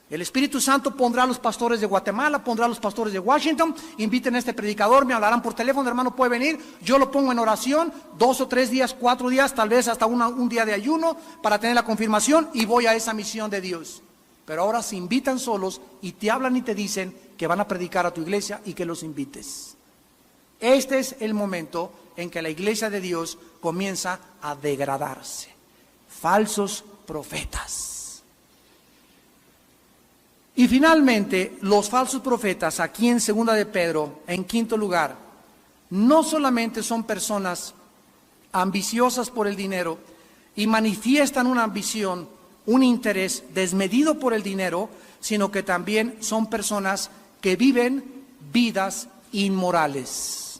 El Espíritu Santo pondrá a los pastores de Guatemala, pondrá a los pastores de Washington, inviten a este predicador, me hablarán por teléfono, hermano, puede venir, yo lo pongo en oración, 2 o 3 días, 4 días, tal vez hasta un día de ayuno para tener la confirmación y voy a esa misión de Dios. Pero ahora se invitan solos y te hablan y te dicen que van a predicar a tu iglesia y que los invites. Este es el momento en que la iglesia de Dios comienza a degradarse. Falsos profetas. Y finalmente, los falsos profetas, aquí en 2 de Pedro, en quinto lugar, no solamente son personas ambiciosas por el dinero y manifiestan una ambición, un interés desmedido por el dinero, sino que también son personas que viven vidas inmorales.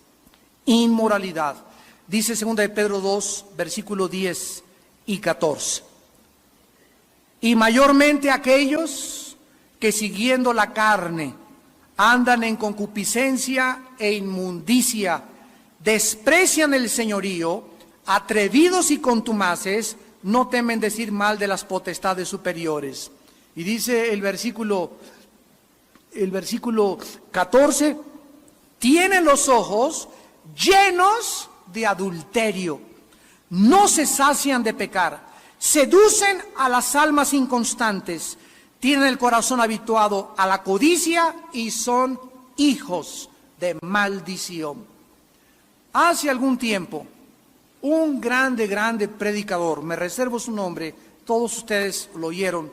Inmoralidad. Dice 2 de Pedro 2, versículos 10 y 14. Y mayormente aquellos que siguiendo la carne andan en concupiscencia e inmundicia, desprecian el señorío, atrevidos y contumaces, no temen decir mal de las potestades superiores. Y dice el versículo 14, tienen los ojos llenos de adulterio, no se sacian de pecar, seducen a las almas inconstantes, tienen el corazón habituado a la codicia y son hijos de maldición. Hace algún tiempo, un grande predicador, me reservo su nombre, todos ustedes lo oyeron,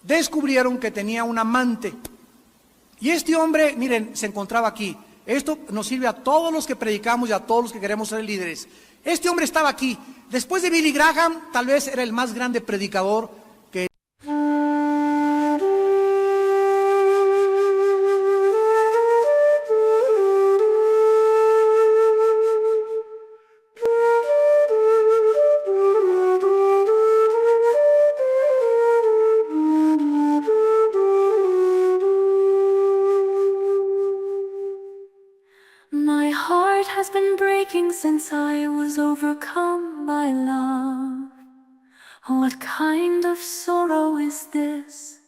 descubrieron que tenía un amante. Y este hombre, miren, se encontraba aquí. Esto nos sirve a todos los que predicamos y a todos los que queremos ser líderes. Este hombre estaba aquí. Después de Billy Graham, tal vez era el más grande predicador que... My heart has been breaking since I was overcome by love. What kind of sorrow is this?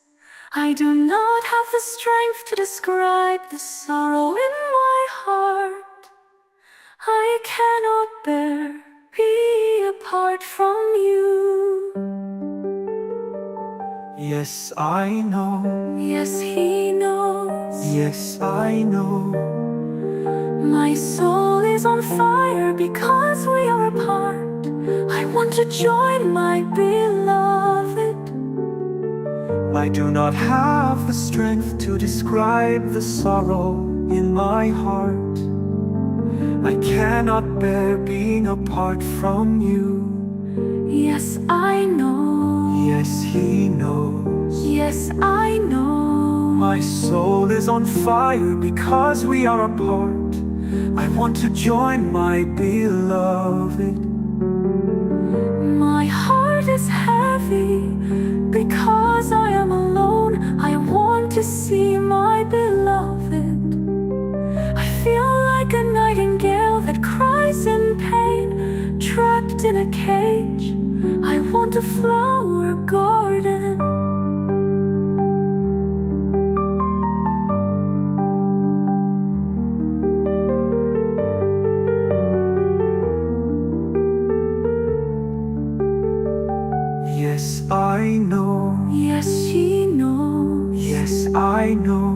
I do not have the strength to describe the sorrow in my heart. I cannot bear be apart from you. Yes, I know. Yes, he knows. Yes, I know. My soul is on fire because we are apart. I want to join my beloved. I do not have the strength to describe the sorrow in my heart. I cannot bear being apart from you. Yes, I know. Yes, he knows. Yes, I know. My soul is on fire because we are apart. I want to join my beloved. My heart is heavy because I am alone. I want to see my beloved. I feel like a nightingale that cries in pain. trapped in a cage. I want a flower garden. Yes, I know. Yes, she knows. Yes, I know.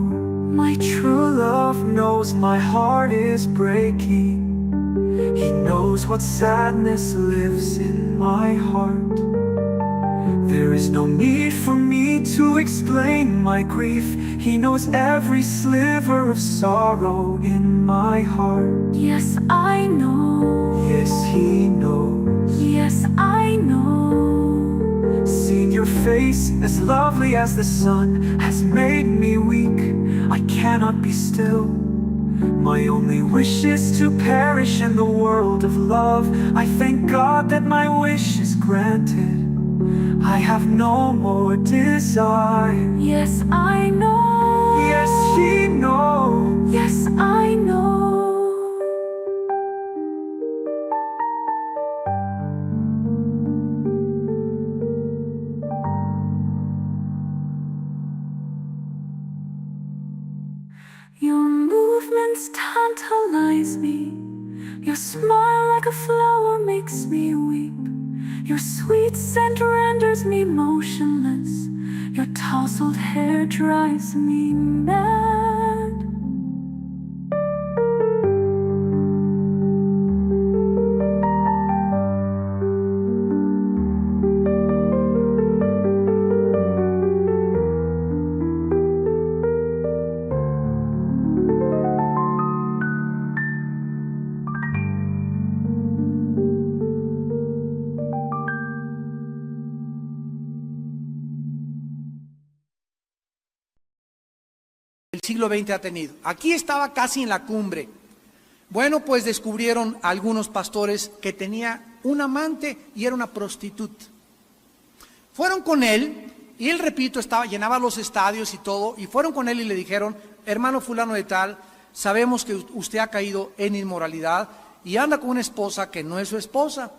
My true Love knows my heart is breaking. He knows what sadness lives in my heart. There is no need for me to explain my grief. He knows every sliver of sorrow in my heart. Yes, I know. Yes, he knows. Yes, I know. Seeing your face as lovely as the sun has made me weak. I cannot be still. My only wish is to perish in the world of love. I thank God that my wish is granted. I have no more desire. Yes, I know. Yes, she knows. Yes, I know. Your movements tantalize me. Your smile like a flower makes me weep. Your sweet scent renders me motionless. Your tousled hair drives me mad. El siglo XX ha tenido. Aquí estaba casi en la cumbre. Bueno, pues descubrieron algunos pastores que tenía un amante y era una prostituta. Fueron con él y él, repito, llenaba los estadios y todo, y fueron con él y le dijeron: hermano fulano de tal, sabemos que usted ha caído en inmoralidad y anda con una esposa que no es su esposa.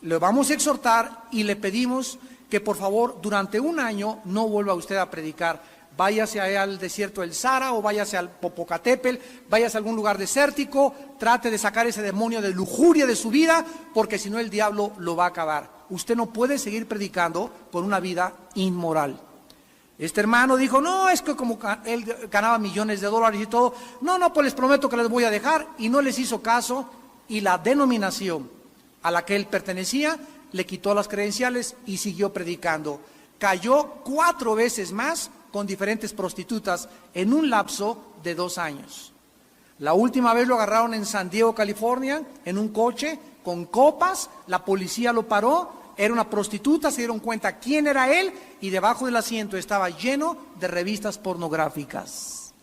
Le vamos a exhortar y le pedimos que por favor durante un año no vuelva usted a predicar. Váyase al desierto del Sahara o váyase al Popocatépetl, váyase a algún lugar desértico, trate de sacar ese demonio de lujuria de su vida, porque si no el diablo lo va a acabar. Usted no puede seguir predicando con una vida inmoral. Este hermano dijo: no, es que como él ganaba millones de dólares y todo, no, pues les prometo que les voy a dejar, y no les hizo caso, y la denominación a la que él pertenecía le quitó las credenciales y siguió predicando. Cayó 4 veces más con diferentes prostitutas en un lapso de 2 años. La última vez lo agarraron en San Diego, California, en un coche con copas. La policía lo paró, era una prostituta, se dieron cuenta quién era él y debajo del asiento estaba lleno de revistas pornográficas.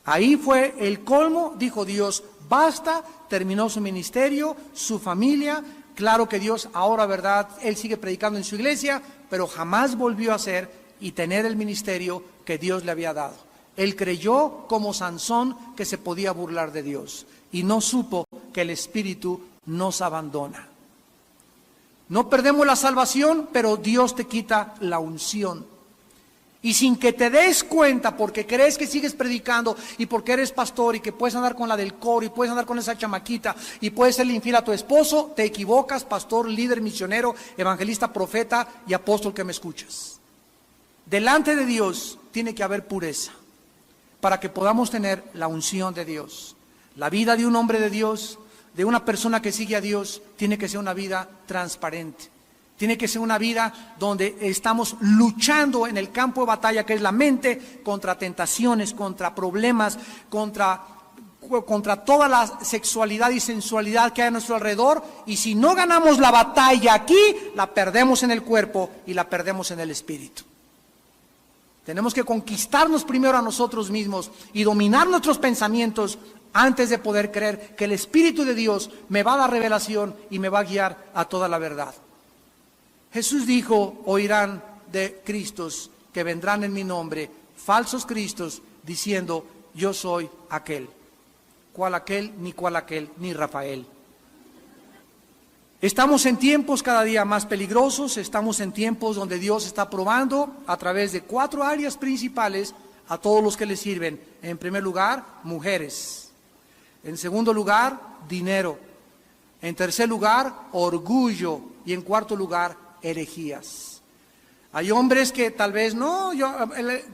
Ahí fue el colmo, dijo Dios: basta, terminó su ministerio, su familia. Claro que Dios ahora, verdad, él sigue predicando en su iglesia, pero jamás volvió a ser y tener el ministerio que Dios le había dado. Él creyó como Sansón que se podía burlar de Dios y no supo que el Espíritu nos abandona. No perdemos la salvación, pero Dios te quita la unción. Y sin que te des cuenta, porque crees que sigues predicando y porque eres pastor y que puedes andar con la del coro y puedes andar con esa chamaquita y puedes serle infiel a tu esposo, te equivocas, pastor, líder, misionero, evangelista, profeta y apóstol que me escuchas. Delante de Dios tiene que haber pureza para que podamos tener la unción de Dios. La vida de un hombre de Dios, de una persona que sigue a Dios, tiene que ser una vida transparente. Tiene que ser una vida donde estamos luchando en el campo de batalla que es la mente, contra tentaciones, contra problemas, contra toda la sexualidad y sensualidad que hay a nuestro alrededor. Y si no ganamos la batalla aquí, la perdemos en el cuerpo y la perdemos en el espíritu. Tenemos que conquistarnos primero a nosotros mismos y dominar nuestros pensamientos antes de poder creer que el Espíritu de Dios me va a dar revelación y me va a guiar a toda la verdad. Jesús dijo: oirán de Cristos que vendrán en mi nombre, falsos Cristos, diciendo: yo soy aquel. ¿Cuál aquel? Ni cuál aquel, ni Rafael. Estamos en tiempos cada día más peligrosos, estamos en tiempos donde Dios está probando a través de 4 áreas principales a todos los que le sirven. En primer lugar, mujeres. En segundo lugar, dinero. En tercer lugar, orgullo. Y en cuarto lugar, herejías. Hay hombres que tal vez, no, yo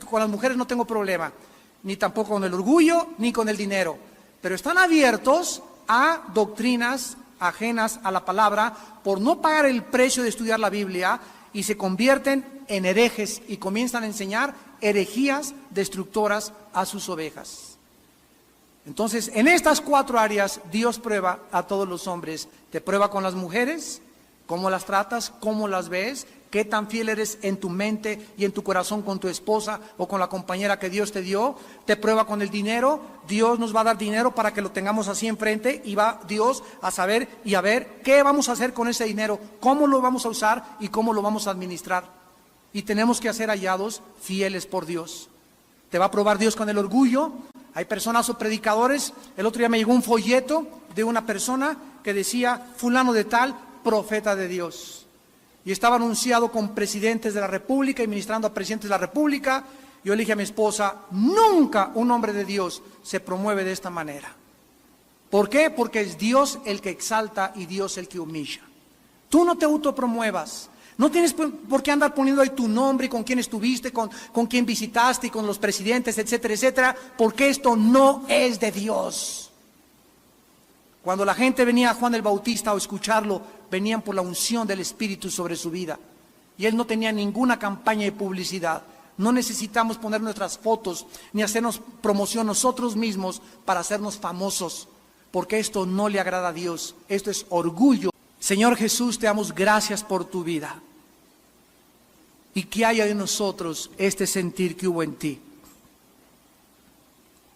con las mujeres no tengo problema, ni tampoco con el orgullo, ni con el dinero. Pero están abiertos a doctrinas ajenas a la palabra por no pagar el precio de estudiar la Biblia y se convierten en herejes y comienzan a enseñar herejías destructoras a sus ovejas. Entonces, en estas 4 áreas Dios prueba a todos los hombres. Te prueba con las mujeres, cómo las tratas, cómo las ves, qué tan fiel eres en tu mente y en tu corazón con tu esposa o con la compañera que Dios te dio. Te prueba con el dinero. Dios nos va a dar dinero para que lo tengamos así enfrente y va Dios a saber y a ver qué vamos a hacer con ese dinero, cómo lo vamos a usar y cómo lo vamos a administrar. Y tenemos que ser hallados fieles por Dios. Te va a probar Dios con el orgullo. Hay personas o predicadores. El otro día me llegó un folleto de una persona que decía fulano de tal, profeta de Dios. Y estaba anunciado con presidentes de la República y ministrando a presidentes de la República. Yo le dije a mi esposa, nunca un hombre de Dios se promueve de esta manera. ¿Por qué? Porque es Dios el que exalta y Dios el que humilla. Tú no te autopromuevas. No tienes por qué andar poniendo ahí tu nombre y con quién estuviste, con quién visitaste y con los presidentes, etcétera, etcétera, porque esto no es de Dios. Cuando la gente venía a Juan el Bautista a escucharlo, venían por la unción del Espíritu sobre su vida. Y él no tenía ninguna campaña de publicidad. No necesitamos poner nuestras fotos ni hacernos promoción nosotros mismos para hacernos famosos, porque esto no le agrada a Dios. Esto es orgullo. Señor Jesús, te damos gracias por tu vida. Y que haya en nosotros este sentir que hubo en ti,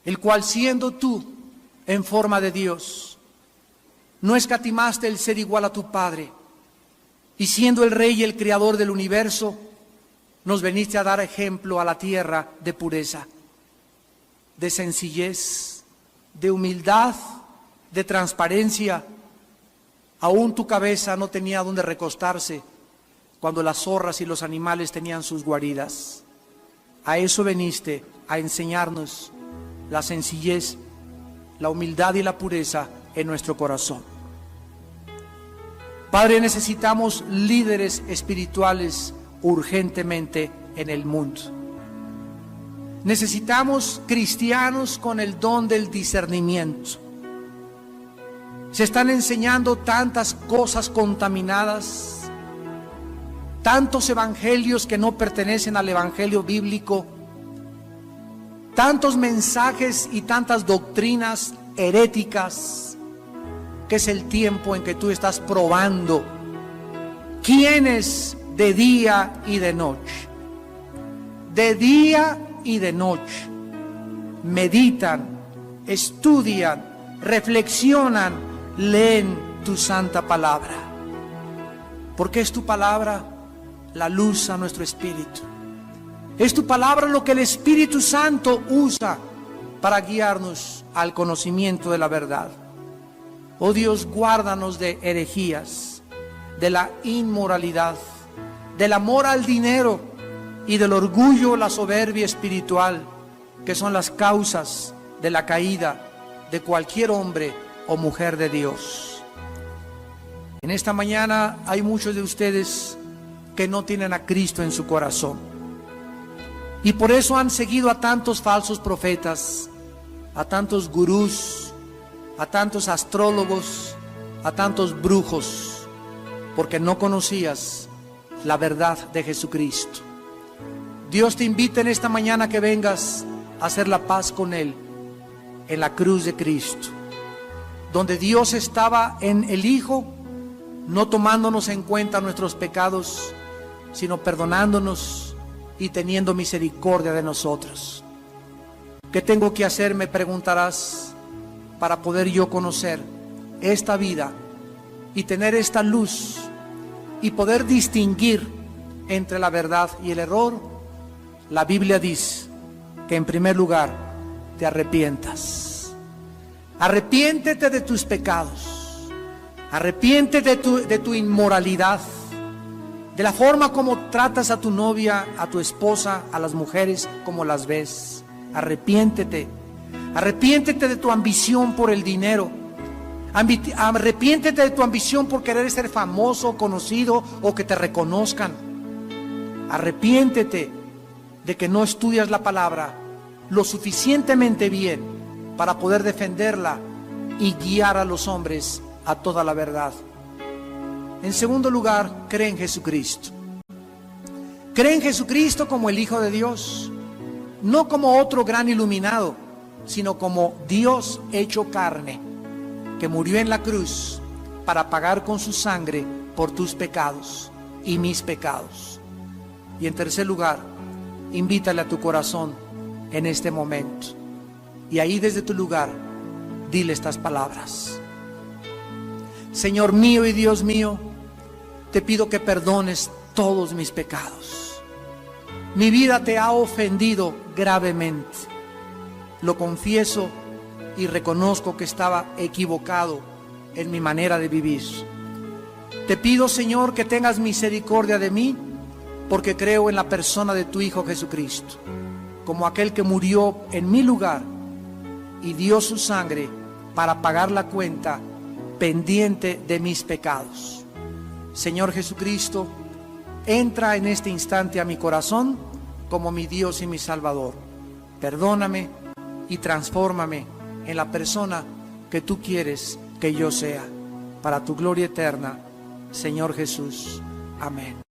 el cual siendo tú en forma de Dios, no escatimaste el ser igual a tu Padre, y siendo el Rey y el Creador del universo, nos veniste a dar ejemplo a la tierra de pureza, de sencillez, de humildad, de transparencia. Aún tu cabeza no tenía donde recostarse cuando las zorras y los animales tenían sus guaridas. A eso veniste, a enseñarnos la sencillez, la humildad y la pureza en nuestro corazón. Padre, necesitamos líderes espirituales urgentemente en el mundo. Necesitamos cristianos con el don del discernimiento. Se están enseñando tantas cosas contaminadas, tantos evangelios que no pertenecen al evangelio bíblico, tantos mensajes y tantas doctrinas heréticas, que es el tiempo en que tú estás probando quiénes de día y de noche, meditan, estudian, reflexionan, leen tu santa palabra, porque es tu palabra la luz a nuestro espíritu. Es tu palabra lo que el Espíritu Santo usa para guiarnos al conocimiento de la verdad. Oh Dios, guárdanos de herejías, de la inmoralidad, del amor al dinero y del orgullo, la soberbia espiritual, que son las causas de la caída de cualquier hombre o mujer de Dios. En esta mañana hay muchos de ustedes que no tienen a Cristo en su corazón, y por eso han seguido a tantos falsos profetas, a tantos gurús, a tantos astrólogos, a tantos brujos, porque no conocías la verdad de Jesucristo. Dios te invita en esta mañana que vengas a hacer la paz con Él en la cruz de Cristo, donde Dios estaba en el Hijo, no tomándonos en cuenta nuestros pecados, sino perdonándonos y teniendo misericordia de nosotros. ¿Qué tengo que hacer?, me preguntarás, para poder yo conocer esta vida y tener esta luz y poder distinguir entre la verdad y el error. La Biblia dice que en primer lugar te arrepientas. Arrepiéntete de tus pecados. Arrepiéntete de tu inmoralidad, de la forma como tratas a tu novia, a tu esposa, a las mujeres, como las ves. Arrepiéntete. Arrepiéntete de tu ambición por el dinero. Arrepiéntete de tu ambición por querer ser famoso, conocido o que te reconozcan. Arrepiéntete de que no estudias la palabra lo suficientemente bien para poder defenderla y guiar a los hombres a toda la verdad. En segundo lugar, cree en Jesucristo. Cree en Jesucristo como el Hijo de Dios, no como otro gran iluminado, sino como Dios hecho carne, que murió en la cruz para pagar con su sangre por tus pecados y mis pecados. Y en tercer lugar, invítale a tu corazón en este momento. Y ahí desde tu lugar, dile estas palabras. Señor mío y Dios mío, te pido que perdones todos mis pecados. Mi vida te ha ofendido gravemente. Lo confieso y reconozco que estaba equivocado en mi manera de vivir. Te pido, Señor, que tengas misericordia de mí, porque creo en la persona de tu Hijo Jesucristo, como aquel que murió en mi lugar y dio su sangre para pagar la cuenta pendiente de mis pecados. Señor Jesucristo, entra en este instante a mi corazón como mi Dios y mi Salvador. Perdóname y transfórmame en la persona que tú quieres que yo sea, para tu gloria eterna, Señor Jesús. Amén.